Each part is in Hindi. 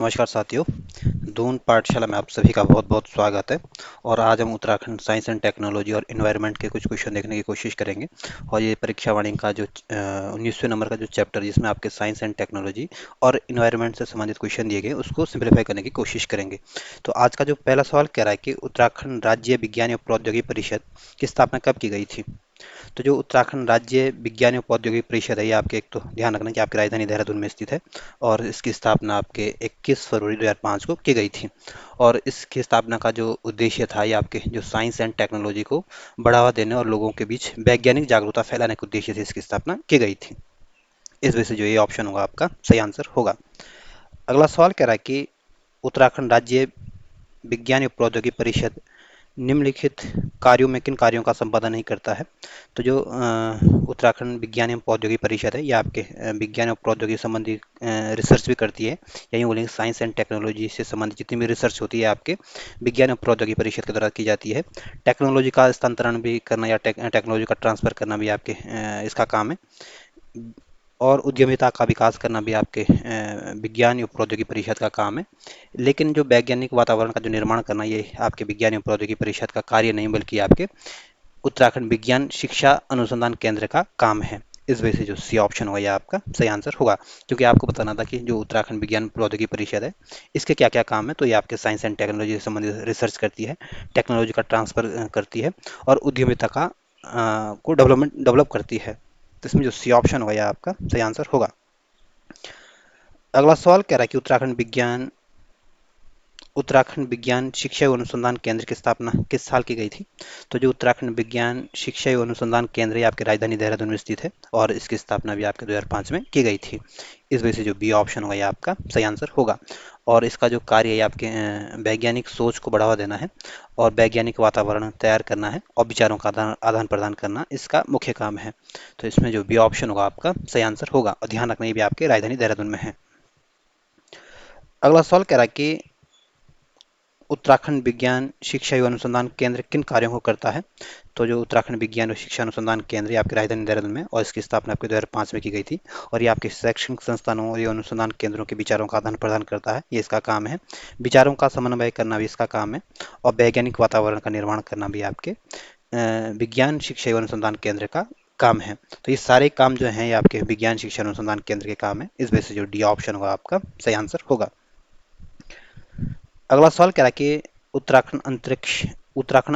नमस्कार साथियों, दून पाठशाला में आप सभी का बहुत बहुत स्वागत है। और आज हम उत्तराखंड साइंस एंड टेक्नोलॉजी और इन्वायरमेंट के कुछ क्वेश्चन देखने की कोशिश करेंगे। और ये परीक्षा वाणी का जो 19वें नंबर का जो चैप्टर जिसमें आपके साइंस एंड टेक्नोलॉजी और इन्वायरमेंट से संबंधित क्वेश्चन दिए गए उसको सिंप्लीफाई करने की कोशिश करेंगे। तो आज का जो पहला सवाल कह रहा है कि उत्तराखंड राज्य विज्ञान एवं प्रौद्योगिकी परिषद की स्थापना कब की गई थी। तो जो उत्तराखंड राज्य विज्ञान एवं प्रौद्योगिकी परिषद है, ये आपके एक तो ध्यान रखना कि आपकी राजधानी देहरादून में स्थित है। और इसकी स्थापना आपके 21 फरवरी 2005 को की गई थी। और इसकी स्थापना का जो उद्देश्य था, ये आपके जो साइंस एंड टेक्नोलॉजी को बढ़ावा देने और लोगों के बीच वैज्ञानिक जागरूकता फैलाने के उद्देश्य से इसकी स्थापना की गई थी। इस वजह से जो ये ऑप्शन होगा आपका सही आंसर होगा। अगला सवाल कह रहा है कि उत्तराखंड राज्य विज्ञान एवं प्रौद्योगिकी परिषद निम्नलिखित कार्यों में किन कार्यों का संपादन नहीं करता है। तो जो उत्तराखंड विज्ञान एवं प्रौद्योगिकी परिषद है, ये आपके विज्ञान एवं प्रौद्योगिकी संबंधी रिसर्च भी करती है। यही बोलेंगे साइंस एंड टेक्नोलॉजी से संबंधित जितनी भी रिसर्च होती है आपके विज्ञान एवं प्रौद्योगिकी परिषद के द्वारा की जाती है। टेक्नोलॉजी का हस्तांतरण भी करना या टेक्नोलॉजी का ट्रांसफर करना भी आपके इसका काम है। और उद्यमिता का विकास करना भी आपके विज्ञान एवं प्रौद्योगिकी परिषद का काम है। लेकिन जो वैज्ञानिक वातावरण का जो निर्माण करना, ये आपके विज्ञान एवं प्रौद्योगिकी परिषद का कार्य नहीं, बल्कि आपके उत्तराखंड विज्ञान शिक्षा अनुसंधान केंद्र का काम है। इस वजह से जो सी ऑप्शन होगा, यह आपका सही आंसर होगा। क्योंकि आपको बताना था कि जो उत्तराखंड विज्ञान प्रौद्योगिकी परिषद है, इसके क्या क्या काम है। तो ये आपके साइंस एंड टेक्नोलॉजी से संबंधित रिसर्च करती है, टेक्नोलॉजी का ट्रांसफर करती है और उद्यमिता का को डेवलप करती है। तो इसमें जो सी ऑप्शन होगा, यह आपका सही आंसर होगा। अगला सवाल कह रहा है कि उत्तराखंड विज्ञान शिक्षा एवं अनुसंधान केंद्र की स्थापना किस साल की गई थी। तो जो उत्तराखंड विज्ञान शिक्षा एवं अनुसंधान केंद्र है, आपकी राजधानी देहरादून में स्थित है और इसकी स्थापना भी आपके 2005 में की गई थी। इस वजह से जो बी ऑप्शन होगा, ये आपका सही आंसर होगा। और इसका जो कार्य है आपके वैज्ञानिक सोच को बढ़ावा देना है और वैज्ञानिक वातावरण तैयार करना है और विचारों का आदान प्रदान करना इसका मुख्य काम है। तो इसमें जो बी ऑप्शन होगा आपका सही आंसर होगा। और ध्यान रखना, ये भी आपके राजधानी देहरादून में है। अगला सवाल कह रहा है कि उत्तराखंड विज्ञान शिक्षा एवं अनुसंधान केंद्र किन कार्यों को करता है। तो जो उत्तराखंड विज्ञान और शिक्षा अनुसंधान केंद्र, ये आपकी राजधानी देहरादून में और इसकी स्थापना आपके 2005 में की गई थी। और ये आपके शैक्षणिक संस्थानों और अनुसंधान केंद्रों के विचारों का आदान प्रदान करता है, ये इसका काम है। विचारों का समन्वय करना भी इसका काम है। और वैज्ञानिक वातावरण का निर्माण करना भी आपके विज्ञान शिक्षा एवं अनुसंधान केंद्र का काम है। तो ये सारे काम जो हैं, ये आपके विज्ञान शिक्षा अनुसंधान केंद्र के काम है। इस वजह से जो डी ऑप्शन होगा आपका सही आंसर होगा। अगला सवाल कह रहा है कि उत्तराखंड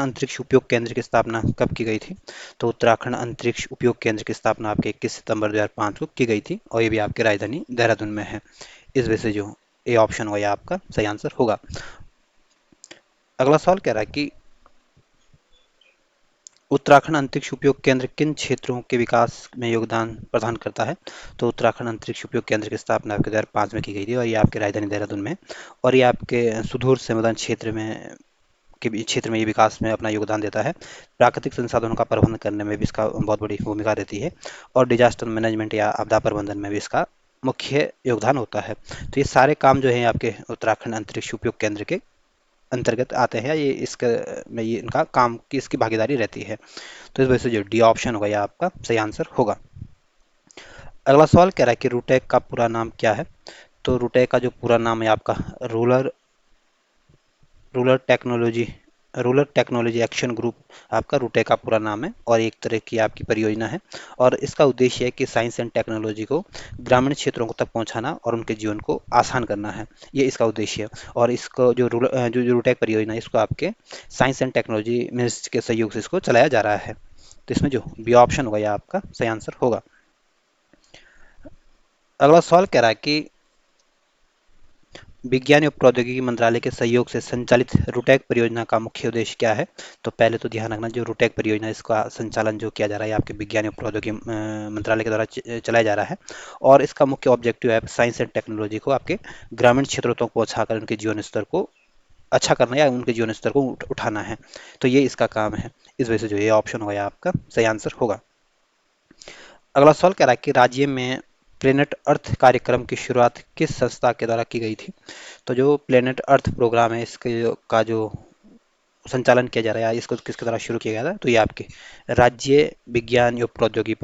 अंतरिक्ष उपयोग केंद्र की स्थापना कब की गई थी। तो उत्तराखंड अंतरिक्ष उपयोग केंद्र की स्थापना आपके 21 सितंबर 2005 को की गई थी और ये भी आपकी राजधानी देहरादून में है। इस वजह से जो ए ऑप्शन होगा, ये आपका सही आंसर होगा। अगला सवाल कह रहा है कि उत्तराखंड अंतरिक्ष उपयोग केंद्र किन क्षेत्रों के विकास में योगदान प्रदान करता है। तो उत्तराखंड अंतरिक्ष उपयोग केंद्र की स्थापना आपके 2005 में की गई थी और ये आपके राजधानी देहरादून में। और ये आपके सुदूर संवेदन क्षेत्र में ये विकास में अपना योगदान देता है। प्राकृतिक संसाधनों का प्रबंधन करने में भी इसका बहुत बड़ी भूमिका रहती है। और डिजास्टर मैनेजमेंट या आपदा प्रबंधन में भी इसका मुख्य योगदान होता है। तो ये सारे काम जो है आपके उत्तराखंड अंतरिक्ष उपयोग केंद्र के अंतर्गत आते हैं। ये इसके में ये इनका काम की इसकी भागीदारी रहती है। तो इस वजह से जो डी ऑप्शन होगा, ये आपका सही आंसर होगा। अगला सवाल कह रहा है कि रूटेक का पूरा नाम क्या है। तो रूटेक का जो पूरा नाम है आपका rural rural technology rural technology action group आपका रूटेक का पूरा नाम है और एक तरह की आपकी परियोजना है। और इसका उद्देश्य है कि साइंस एंड टेक्नोलॉजी को ग्रामीण क्षेत्रों तक पहुंचाना और उनके जीवन को आसान करना है, ये इसका उद्देश्य है। और इसको जो रूटेक परियोजना है, इसको आपके साइंस एंड टेक्नोलॉजी मिनिस्ट्री के सहयोग से इसको चलाया जा रहा है। तो इसमें जो बी ऑप्शन होगा, यह आपका सही आंसर होगा। अगला सवाल कह रहा है कि विज्ञान एवं प्रौद्योगिकी मंत्रालय के सहयोग से संचालित रूटेक परियोजना का मुख्य उद्देश्य क्या है। तो पहले तो ध्यान रखना, जो रूटेक परियोजना है, इसका संचालन जो किया जा रहा है आपके विज्ञान एवं प्रौद्योगिकी मंत्रालय के द्वारा चलाया जा रहा है। और इसका मुख्य ऑब्जेक्टिव है साइंस एंड टेक्नोलॉजी को आपके ग्रामीण क्षेत्रों तक पहुंचाकर उनके जीवन स्तर को अच्छा करना या उनके जीवन स्तर को उठाना है। तो ये इसका काम है। इस वजह से जो ये ऑप्शन होगा, आपका सही आंसर होगा। अगला सवाल कह रहा है कि राज्य में प्लेनेट अर्थ कार्यक्रम की शुरुआत किस संस्था के द्वारा की गई थी। तो जो प्लेनेट अर्थ प्रोग्राम है, इसके का जो संचालन किया जा रहा है, इसको किसके द्वारा शुरू किया गया था। तो ये आपके राज्य विज्ञान एवं प्रौद्योगिकी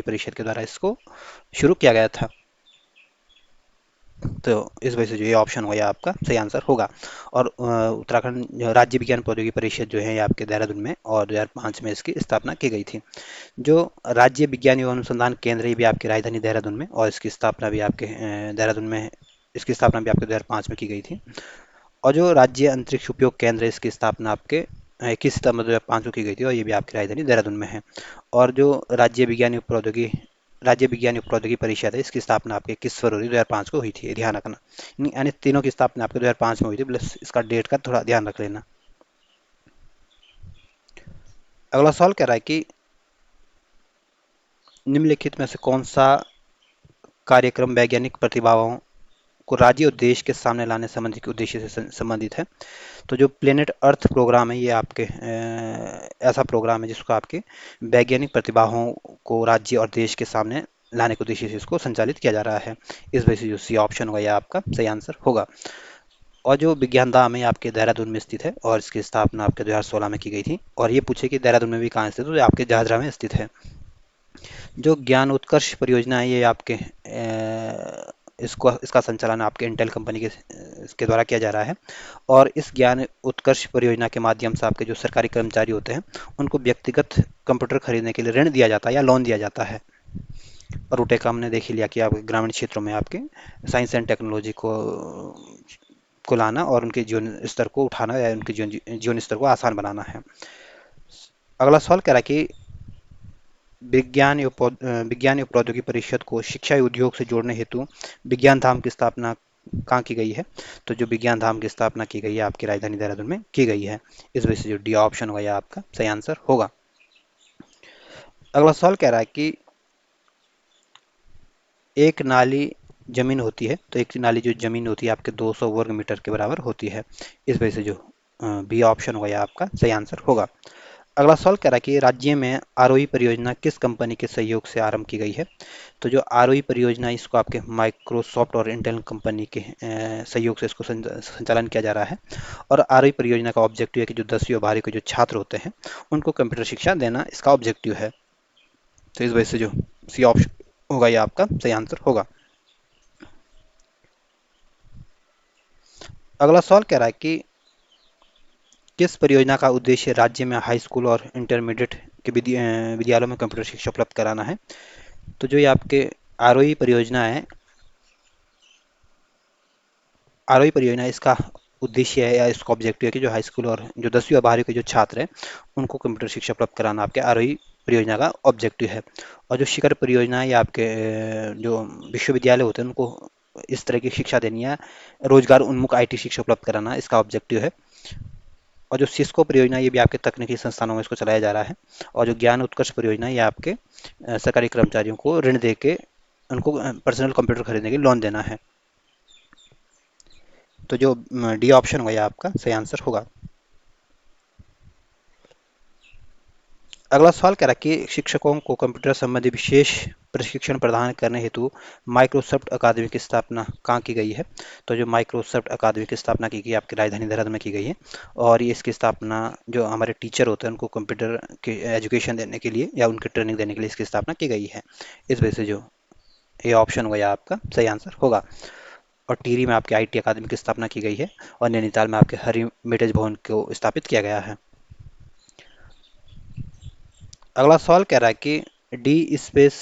परिषद के द्वारा इसको शुरू किया गया था। तो इस वजह से जो ये ऑप्शन होगा ये आपका सही आंसर होगा। और उत्तराखंड राज्य विज्ञान प्रौद्योगिकी परिषद जो है ये आपके देहरादून में और 2005 में इसकी स्थापना की गई थी। जो राज्य विज्ञान एवं अनुसंधान केंद्र है ये भी आपकी राजधानी देहरादून में, और इसकी स्थापना भी आपके देहरादून में, इसकी स्थापना भी आपके 2005 में की गई थी। और जो राज्य अंतरिक्ष उपयोग केंद्र है इसकी स्थापना आपके 21 सितंबर 2005 को की गई थी, और ये भी आपकी राजधानी देहरादून में है। और जो राज्य विज्ञान एवं प्रौद्योगिकी परिषद है इसकी स्थापना आपके 21 फरवरी 2005 को हुई थी, ये ध्यान रखना। यानी तीनों की स्थापना आपके 2005 में हुई थी, प्लस इसका डेट का थोड़ा ध्यान रख लेना। अगला सवाल कह रहा है कि निम्नलिखित में से कौन सा कार्यक्रम वैज्ञानिक प्रतिभाओं को राज्य और देश के सामने लाने संबंधित के उद्देश्य से संबंधित है। तो जो प्लेनेट अर्थ प्रोग्राम है ये आपके ऐसा प्रोग्राम है जिसको आपके वैज्ञानिक प्रतिभाओं को राज्य और देश के सामने लाने के उद्देश्य से इसको संचालित किया जा रहा है। इस वजह से जो सी ऑप्शन होगा ये आपका सही आंसर होगा। और जो विज्ञान धाम है आपके देहरादून में स्थित है, और इसकी स्थापना आपके 2016 में की गई थी। और ये पूछे कि देहरादून में भी कहाँ स्थित है, तो ये आपके जहाजरा में स्थित है। जो ज्ञान उत्कर्ष परियोजना है ये आपके इसको इसका संचालन आपके इंटेल कंपनी के द्वारा किया जा रहा है। और इस ज्ञान उत्कर्ष परियोजना के माध्यम से आपके जो सरकारी कर्मचारी होते हैं उनको व्यक्तिगत कंप्यूटर खरीदने के लिए ऋण दिया जाता है या लोन दिया जाता है। और रूटे का हमने देख ही लिया कि आप ग्रामीण क्षेत्रों में आपके साइंस एंड टेक्नोलॉजी को लाना और उनके जीवन स्तर को उठाना या उनके जीवन स्तर को आसान बनाना है। अगला सवाल कह रहा है कि विज्ञान एवं प्रौद्योगिकी परिषद को शिक्षा एवं उद्योग से जोड़ने हेतु विज्ञान धाम की स्थापना कहाँ की गई है। तो जो विज्ञान धाम की स्थापना की गई है आपकी राजधानी देहरादून में की गई है। इस वजह से जो डी ऑप्शन होगा यह आपका सही आंसर होगा। अगला सवाल कह रहा है कि एक नाली जमीन होती है, तो एक नाली जो जमीन होती है आपके 200 वर्ग मीटर के बराबर होती है। इस वजह से जो बी ऑप्शन होगा यह आपका सही आंसर होगा। अगला सवाल कह रहा है कि राज्य में आरोही परियोजना किस कंपनी के सहयोग से आरंभ की गई है। तो जो आरोही परियोजना है इसको आपके माइक्रोसॉफ्ट और इंटेल कंपनी के सहयोग से इसको संचालन किया जा रहा है। और आरोही परियोजना का ऑब्जेक्टिव है कि जो 10वीं और 12वीं के जो छात्र होते हैं उनको कंप्यूटर शिक्षा देना इसका ऑब्जेक्टिव है। तो इस वजह से जो सी ऑप्शन होगा ये आपका सही आंसर होगा। अगला सवाल कह रहा है कि किस परियोजना का उद्देश्य राज्य में हाई स्कूल और इंटरमीडिएट के विद्यालयों में कंप्यूटर शिक्षा उपलब्ध कराना है। तो जो ये आपके आरोही परियोजना है, आरोही परियोजना इसका उद्देश्य है या इसका ऑब्जेक्टिव है कि जो हाई स्कूल और जो 10वीं और 12वीं के जो छात्र हैं उनको कंप्यूटर शिक्षा उपलब्ध कराना आपके आरोही परियोजना का ऑब्जेक्टिव है। और जो शिखर परियोजना है ये आपके जो विश्वविद्यालय होते हैं उनको इस तरह की शिक्षा देनी है, रोजगार उन्मुख आईटी शिक्षा उपलब्ध कराना इसका ऑब्जेक्टिव है। और जो सिस्को परियोजना ये भी आपके तकनीकी संस्थानों में इसको चलाया जा रहा है। और जो ज्ञान उत्कर्ष परियोजना ये आपके सरकारी कर्मचारियों को ऋण दे के उनको पर्सनल कंप्यूटर खरीदने के लोन देना है। तो जो डी ऑप्शन होगा ये आपका सही आंसर होगा। अगला सवाल कह रहा है कि शिक्षकों को कंप्यूटर संबंधी विशेष प्रशिक्षण प्रदान करने हेतु माइक्रोसॉफ्ट अकादमी की स्थापना कहाँ की गई है। तो जो माइक्रोसॉफ्ट अकादमी की स्थापना की गई आपकी राजधानी देहरादून में की गई है। और ये इसकी स्थापना जो हमारे टीचर होते हैं उनको कंप्यूटर के एजुकेशन देने के लिए या उनकी ट्रेनिंग देने के लिए इसकी स्थापना की गई है। इस वजह से जो ये ऑप्शन होगा यह आपका सही आंसर होगा। और टिहरी में आपके आईटी अकादमी की स्थापना की गई है, और नैनीताल में आपके हरि मेटेज भवन को स्थापित किया गया है। अगला सवाल कह रहा है कि डी स्पेस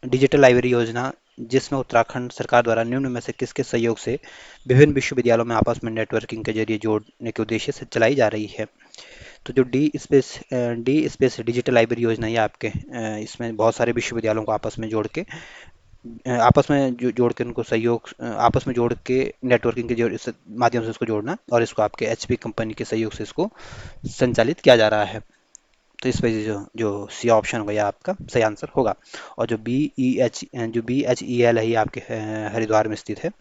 डिजिटल लाइब्रेरी योजना जिसमें उत्तराखंड सरकार द्वारा निम्न में से किसके सहयोग से विभिन्न विश्वविद्यालयों में आपस में नेटवर्किंग के जरिए जोड़ने के उद्देश्य से चलाई जा रही है। तो जो डी स्पेस डिजिटल लाइब्रेरी योजना ये आपके इसमें बहुत सारे विश्वविद्यालयों को आपस में जोड़ के जोड़ के उनको सहयोग आपस में जोड़ के नेटवर्किंग के माध्यम से इसको जोड़ना, और इसको आपके एचपी कंपनी के सहयोग से इसको संचालित किया जा रहा है। तो इस वजह से जो जो सी ऑप्शन होगा यह आपका सही आंसर होगा। और जो बी एच ई एल है ये आपके हरिद्वार में स्थित है।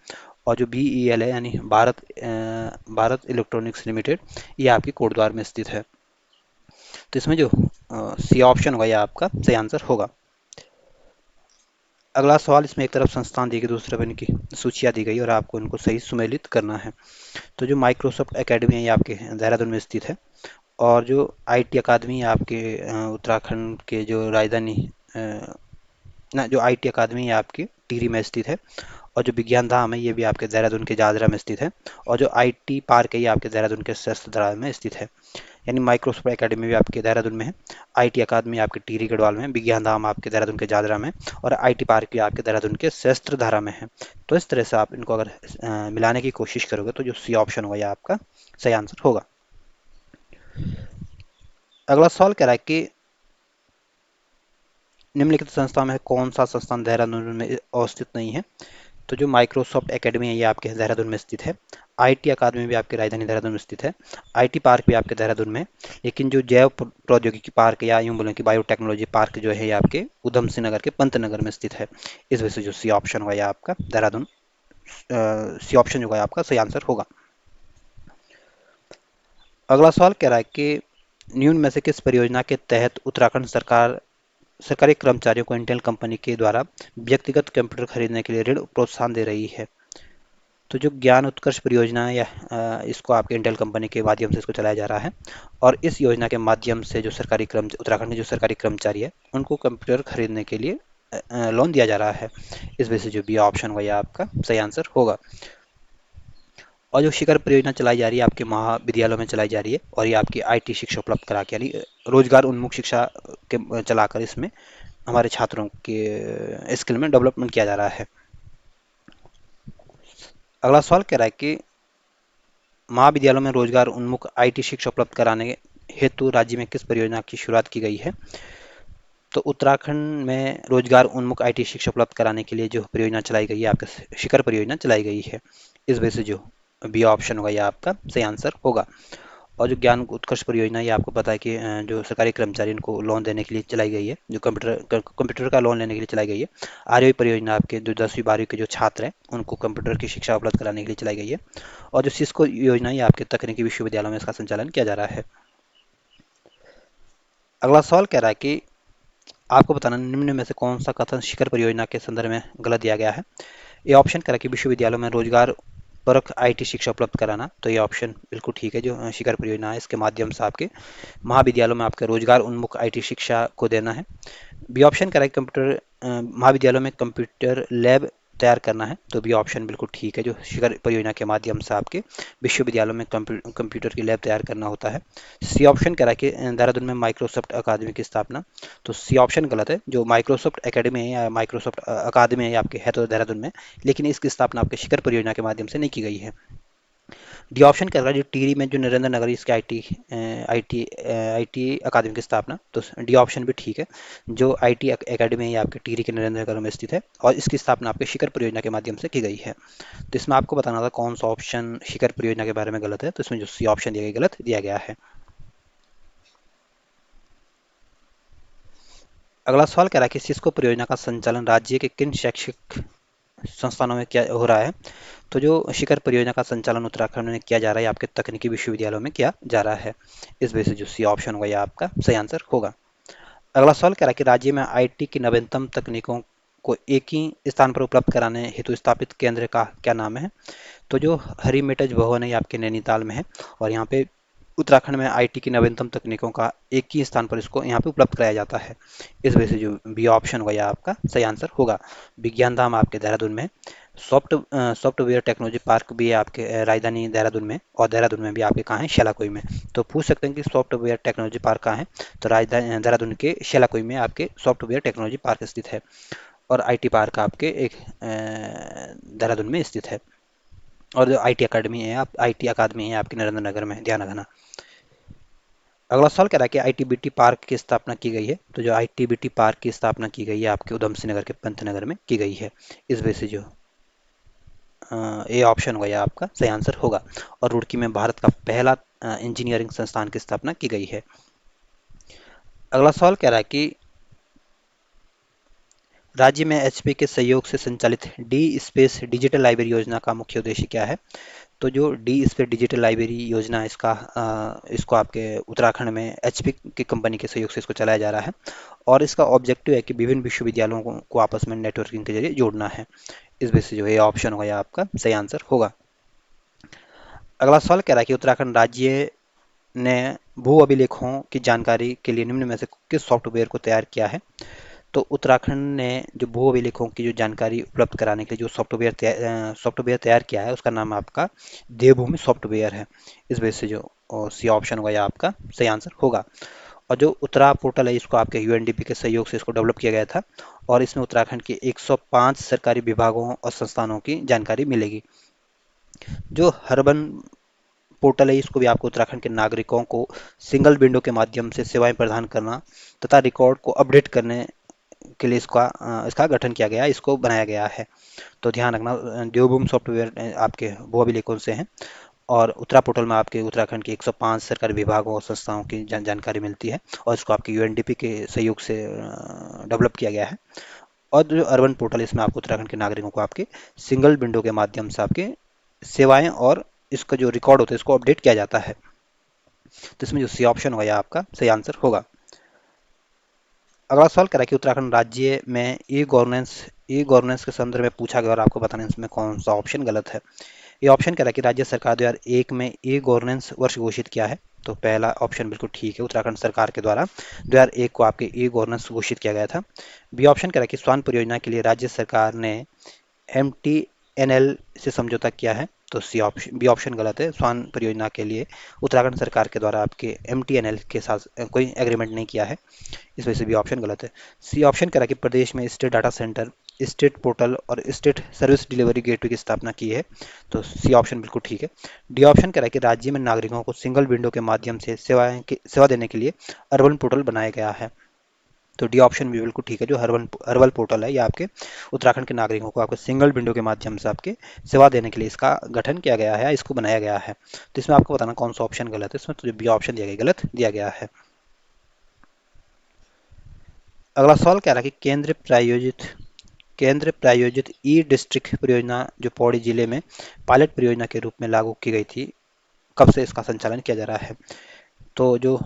और जो बी ई एल है यानी भारत इलेक्ट्रॉनिक्स लिमिटेड ये आपकी कोटद्वार में स्थित है। तो इसमें जो सी ऑप्शन होगा यह आपका सही आंसर होगा। अगला सवाल, इसमें एक तरफ संस्थान दी गई दूसरी तरफ इनकी सूचियाँ दी गई और आपको इनको सही सुमेलित करना है। तो जो माइक्रोसॉफ्ट एकेडमी है ये आपके देहरादून में स्थित है। और जो आईटी अकादमी है आपके उत्तराखंड के जो राजधानी ना जो आईटी अकादमी है आपकी टिहरी में स्थित है। और जो विज्ञान धाम है ये भी आपके देहरादून के जादरा में स्थित है। और जो आईटी पार्क है ये आपके देहरादून के शस्त्रधारा में स्थित है। यानी माइक्रोसॉफ्ट एकेडमी भी आपके देहरादून में है, आईटी अकादमी आपके टिहरी गढ़वाल में, विज्ञान धाम आपके देहरादून के जादरा में, और आईटी पार्क भी आपके देहरादून के शस्त्रधारा में है। तो इस तरह से आप इनको अगर मिलाने की कोशिश करोगे तो जो सी ऑप्शन होगा ये आपका सही आंसर होगा। अगला सवाल कह रहा है कि निम्नलिखित संस्थाओं में कौन सा संस्थान देहरादून में अवस्थित नहीं है। तो जो माइक्रोसॉफ्ट एकेडमी है ये आपके देहरादून में स्थित है, आईटी अकादमी भी आपकी राजधानी देहरादून में स्थित है, आईटी पार्क भी आपके देहरादून में है, लेकिन जो जैव प्रौद्योगिकी पार्क या यूं बोलें कि बायोटेक्नोलॉजी पार्क जो है ये आपके उधम सिंह नगर के पंतनगर में स्थित है। इस वजह से जो सी ऑप्शन होगा ये आपका देहरादून, सी ऑप्शन जो है आपका सही आंसर होगा। अगला सवाल कह रहा है कि निम्न में से किस परियोजना के तहत उत्तराखंड सरकार सरकारी कर्मचारियों को इंटेल कंपनी के द्वारा व्यक्तिगत कंप्यूटर खरीदने के लिए ऋण प्रोत्साहन दे रही है। तो जो ज्ञान उत्कर्ष परियोजना है या इसको आपके इंटेल कंपनी के माध्यम से इसको चलाया जा रहा है। और इस योजना के माध्यम से जो सरकारी कर्म उत्तराखंड के जो सरकारी कर्मचारी है उनको कंप्यूटर खरीदने के लिए लोन दिया जा रहा है। इस वजह से जो बी ऑप्शन हुआ यह आपका सही आंसर होगा। और जो शिखर परियोजना चलाई जा रही है आपके महाविद्यालयों में चलाई जा रही है, और ये आपकी आईटी शिक्षा उपलब्ध करा के यानी रोजगार उन्मुख शिक्षा के चलाकर इसमें हमारे छात्रों के स्किल में डेवलपमेंट किया जा रहा है। अगला सवाल कह रहा है कि महाविद्यालयों में रोजगार उन्मुख आईटी शिक्षा उपलब्ध कराने हेतु राज्य में किस परियोजना की शुरुआत की गई है। तो उत्तराखंड में रोजगार उन्मुख आईटी शिक्षा उपलब्ध कराने के लिए जो परियोजना चलाई गई है आपका शिखर परियोजना चलाई गई है। इस वजह से जो बी ऑप्शन होगा यह आपका सही आंसर होगा। और जो ज्ञान उत्कर्ष परियोजना ये आपको पता है कि जो सरकारी कर्मचारी इनको लोन देने के लिए चलाई गई है, जो कंप्यूटर का लोन लेने के लिए चलाई गई है। आर्य परियोजना आपके जो 10वीं 12वीं के जो छात्र हैं उनको कंप्यूटर की शिक्षा उपलब्ध कराने के लिए चलाई गई है। और जो सिस्को योजना ये आपके तकनीकी विश्वविद्यालयों में इसका संचालन किया जा रहा है। अगला सवाल कह रहा है कि आपको बताना निम्न में से कौन सा कथन शिखर परियोजना के संदर्भ में गलत दिया गया है। ये ऑप्शन कह रहा है कि विश्वविद्यालयों में रोजगार परक आईटी शिक्षा उपलब्ध कराना। तो ये ऑप्शन बिल्कुल ठीक है। जो शिखर परियोजना है इसके माध्यम से आपके महाविद्यालयों में आपके रोजगार उन्मुख आईटी शिक्षा को देना है। बी ऑप्शन कह रहा है कंप्यूटर महाविद्यालयों में कंप्यूटर लैब तैयार करना है। तो बी ऑप्शन बिल्कुल ठीक है। जो शिखर परियोजना के माध्यम से आपके विश्वविद्यालयों में कंप्यूटर की लैब तैयार करना होता है। सी ऑप्शन कह रहा है कि देहरादून में माइक्रोसॉफ्ट अकादमी की स्थापना। तो सी ऑप्शन गलत है। जो माइक्रोसॉफ्ट एकेडमी है या माइक्रोसॉफ्ट अकादमी है आपके है तो देहरादून में, लेकिन इसकी स्थापना आपके शिखर परियोजना के माध्यम से नहीं की गई है। डी ऑप्शन कह रहा है जो टिहरी में जो नरेंद्र नगर इसके आईटी अकादमी की स्थापना। तो डी ऑप्शन भी ठीक है। जो आईटी अकेडमी है आपके टिहरी के नरेंद्र नगर में स्थित है और इसकी स्थापना आपके शिखर परियोजना के माध्यम से की गई है। तो इसमें आपको बताना था कौन सा ऑप्शन शिखर परियोजना के बारे में गलत है। तो इसमें जो सी ऑप्शन दिया गया गलत दिया गया है। अगला सवाल कह रहा है कि सिस्को परियोजना का संचालन राज्य के किन शैक्षिक संस्थानों में क्या हो रहा है। तो जो शिखर परियोजना का संचालन उत्तराखंड में किया जा रहा है आपके तकनीकी विश्वविद्यालयों में किया जा रहा है। इस वजह से जो सी ऑप्शन होगा यह आपका सही आंसर होगा। अगला सवाल कह रहा है कि राज्य में आईटी की नवीनतम तकनीकों को एक ही स्थान पर उपलब्ध कराने हेतु स्थापित केंद्र का क्या नाम है। तो जो हरीमेटज भवन है ये आपके नैनीताल में है, और यहाँ पे उत्तराखंड में आईटी की नवीनतम तकनीकों का एक ही स्थान पर इसको यहाँ पे उपलब्ध कराया जाता है। इस वजह से जो बी ऑप्शन होगा यह आपका सही आंसर होगा। विज्ञान धाम आपके देहरादून में, सॉफ्टवेयर टेक्नोलॉजी पार्क भी है आपके राजधानी देहरादून में, और देहरादून में भी आपके कहाँ है शेलाकोई में। तो पूछ सकते हैं कि सॉफ्टवेयर टेक्नोलॉजी पार्क कहाँ है। तो राजधानी देहरादून के शेलाकोई में आपके सॉफ्टवेयर टेक्नोलॉजी पार्क स्थित है, और आईटी पार्क आपके एक देहरादून में स्थित है। और जो आईटी अकादमी है आप आईटी अकादमी है आपके नरेंद्र नगर में, ध्यान रखना। अगला सवाल कह रहा है कि आईटीबीटी पार्क की स्थापना की गई है। तो जो आईटीबीटी पार्क की स्थापना की गई है आपके उधम सिंह नगर के पंतनगर में की गई है। इस वजह से जो ए ऑप्शन होगा यह आपका सही आंसर होगा। और रुड़की में भारत का पहला इंजीनियरिंग संस्थान की स्थापना की गई है। अगला सवाल कह रहा है कि राज्य में एचपी के सहयोग से संचालित डी स्पेस डिजिटल लाइब्रेरी योजना का मुख्य उद्देश्य क्या है। तो जो डी स्पेस डिजिटल लाइब्रेरी योजना इसका इसको आपके उत्तराखंड में एचपी की कंपनी के सहयोग से इसको चलाया जा रहा है, और इसका ऑब्जेक्टिव है कि विभिन्न विश्वविद्यालयों को आपस में नेटवर्किंग के जरिए जोड़ना है। इस वजह से जो ये ऑप्शन होगा यह आपका सही आंसर होगा। अगला सवाल कह रहा है कि उत्तराखंड राज्य ने भू अभिलेखों की जानकारी के लिए निम्न में से किस सॉफ्टवेयर को तैयार किया है। तो उत्तराखंड ने जो भू अभिलेखों की जो जानकारी उपलब्ध कराने के लिए जो सॉफ्टवेयर तैयार किया है, उसका नाम आपका देवभूमि सॉफ्टवेयर है। इस वजह से जो सी ऑप्शन होगा, यह आपका सही आंसर होगा। और जो उत्तरा पोर्टल है, इसको आपके यूएनडीपी के सहयोग से इसको डेवलप किया गया था, और इसमें उत्तराखंड के 105 सरकारी विभागों और संस्थानों की जानकारी मिलेगी। जो हर्बन पोर्टल है, इसको भी आपको उत्तराखंड के नागरिकों को सिंगल विंडो के माध्यम से सेवाएं प्रदान करना तथा रिकॉर्ड को अपडेट करने के लिए इसका गठन किया गया है, इसको बनाया गया है। तो ध्यान रखना, देवभूमि सॉफ्टवेयर आपके भू अभिलेखों से हैं, और उत्तरा पोर्टल में आपके उत्तराखंड के 105 सरकारी विभागों और संस्थाओं की जानकारी मिलती है, और इसको आपके यूएनडीपी के सहयोग से डेवलप किया गया है। और जो अर्बन पोर्टल है, इसमें आपको उत्तराखंड के नागरिकों को आपके सिंगल विंडो के माध्यम से आपके सेवाएं और इसका जो रिकॉर्ड होता है, इसको अपडेट किया जाता है। तो इसमें जो सी ऑप्शन होगा, यह आपका सही आंसर होगा। अगला सवाल कह रहा है कि उत्तराखंड राज्य में ई गवर्नेंस के संदर्भ में पूछा गया, और आपको बताना है इसमें कौन सा ऑप्शन गलत है। ये ऑप्शन कह रहा है कि राज्य सरकार 2001 में ई गवर्नेंस वर्ष घोषित किया है। तो पहला ऑप्शन बिल्कुल ठीक है, उत्तराखंड सरकार के द्वारा 2001 को आपके ई गवर्नेंस घोषित किया गया था। बी ऑप्शन कह रहा है कि स्वान परियोजना के लिए राज्य सरकार ने MTNL से समझौता किया है। तो बी ऑप्शन गलत है, स्वान परियोजना के लिए उत्तराखंड सरकार के द्वारा आपके MTNL के साथ कोई एग्रीमेंट नहीं किया है, इस वजह से बी ऑप्शन गलत है। सी ऑप्शन कह रहा है कि प्रदेश में state data centre, state portal और स्टेट सर्विस डिलीवरी गेटवे की स्थापना की है। तो सी ऑप्शन बिल्कुल ठीक है। डी ऑप्शन कह रहा है कि राज्य में नागरिकों को सिंगल विंडो के माध्यम से सेवा देने के लिए अर्बन पोर्टल बनाया गया है। तो डी ऑप्शन भी बिल्कुल ठीक है, जो अर्बन पोर्टल है, ये आपके उत्तराखंड के नागरिकों को आपको सिंगल विंडो के माध्यम से आपके सेवा देने के लिए इसका गठन किया गया है, इसको बनाया गया है। तो इसमें आपको बताना कौन सा ऑप्शन गलत है। इसमें तो जो बी ऑप्शन दिया गया गलत दिया गया है। अगला सवाल कह रहा है कि केंद्र प्रायोजित ई डिस्ट्रिक्ट परियोजना जो पौड़ी जिले में पायलट परियोजना के रूप में लागू की गई थी, कब से इसका संचालन किया जा रहा है। तो जो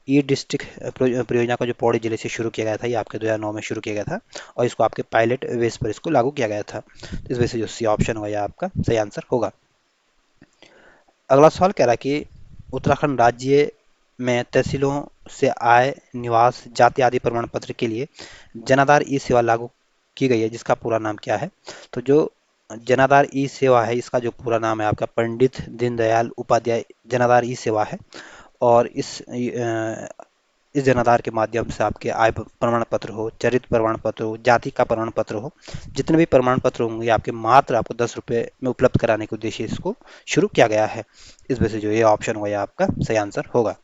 ई डिस्ट्रिक्ट परियोजना का जो पौड़ी जिले से शुरू किया गया था, ये आपके 2009 में शुरू किया गया था, और इसको आपके पायलट बेस पर इसको लागू किया गया था। इस वजह से जो सी ऑप्शन होगा, यह आपका सही आंसर होगा। अगला सवाल कह रहा है कि उत्तराखंड राज्य में तहसीलों से आय, निवास, जाति आदि प्रमाण पत्र के लिए जनाधार ई सेवा लागू की गई है, जिसका पूरा नाम क्या है। तो जो जनाधार ई सेवा है, इसका जो पूरा नाम है आपका पंडित दीनदयाल उपाध्याय जनाधार ई सेवा है। और इस जनाधार के माध्यम से आपके आय प्रमाण पत्र हो, चरित्र प्रमाण पत्र हो, जाति का प्रमाण पत्र हो, जितने भी प्रमाण पत्र होंगे आपके मात्र आपको 10 रुपये में उपलब्ध कराने के उद्देश्य इसको शुरू किया गया है। इस वजह से जो ये ऑप्शन होगा, ये आपका सही आंसर होगा।